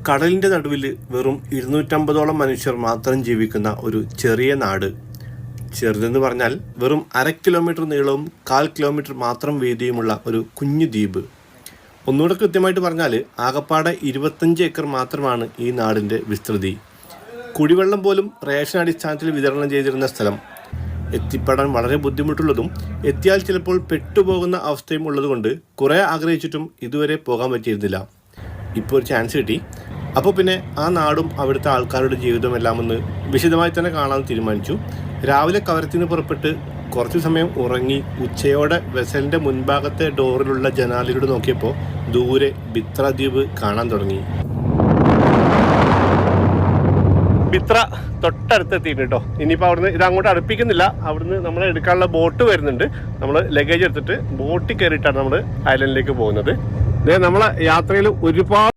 കടലിൻ്റെ നടുവിൽ വെറും 250ഓളം മനുഷ്യർ മാത്രം ജീവിക്കുന്ന ഒരു ചെറിയ നാട്. ചെറുതെന്ന് പറഞ്ഞാൽ വെറും 1/2 കിലോമീറ്റർ നീളവും 1/4 കിലോമീറ്റർ മാത്രം വീതിയുമുള്ള ഒരു കുഞ്ഞു ദ്വീപ്. ഒന്നുകൂടെ കൃത്യമായിട്ട് പറഞ്ഞാൽ ആകപ്പാടെ 25 ഏക്കർ മാത്രമാണ് ഈ നാടിൻ്റെ വിസ്തൃതി. കുടിവെള്ളം പോലും റേഷൻ അടിസ്ഥാനത്തിൽ വിതരണം ചെയ്തിരുന്ന സ്ഥലം. എത്തിപ്പെടാൻ വളരെ ബുദ്ധിമുട്ടുള്ളതും എത്തിയാൽ ചിലപ്പോൾ പെട്ടുപോകുന്ന അവസ്ഥയും ഉള്ളതുകൊണ്ട് കുറേ ആഗ്രഹിച്ചിട്ടും ഇതുവരെ പോകാൻ പറ്റിയിരുന്നില്ല. ഇപ്പോൾ ഒരു ചാൻസ് കിട്ടി. അപ്പോൾ പിന്നെ ആ നാടും അവിടുത്തെ ആൾക്കാരുടെ ജീവിതമെല്ലാം ഒന്ന് വിശദമായി തന്നെ കാണാൻ തീരുമാനിച്ചു. രാവിലെ കവരത്തിൽ നിന്ന് പുറപ്പെട്ട് കുറച്ച് സമയം ഉറങ്ങി ഉച്ചയോടെ വെസലിൻ്റെ മുൻഭാഗത്തെ ഡോറിലുള്ള ജനാലയിലൂടെ നോക്കിയപ്പോൾ ദൂരെ ബിത്ര ദ്വീപ് കാണാൻ തുടങ്ങി. ബിത്ര തൊട്ടടുത്ത് എത്തിയിട്ട് കേട്ടോ. ഇനിയിപ്പോൾ അവിടുന്ന് ഇത് അങ്ങോട്ട് അടുപ്പിക്കുന്നില്ല. അവിടുന്ന് നമ്മൾ എടുക്കാനുള്ള ബോട്ട് വരുന്നുണ്ട്. നമ്മൾ ലഗേജ് എടുത്തിട്ട് ബോട്ടിൽ കയറിയിട്ടാണ് നമ്മൾ ഐലൻഡിലേക്ക് പോകുന്നത്. നമ്മളെ യാത്രയിൽ ഒരുപാട്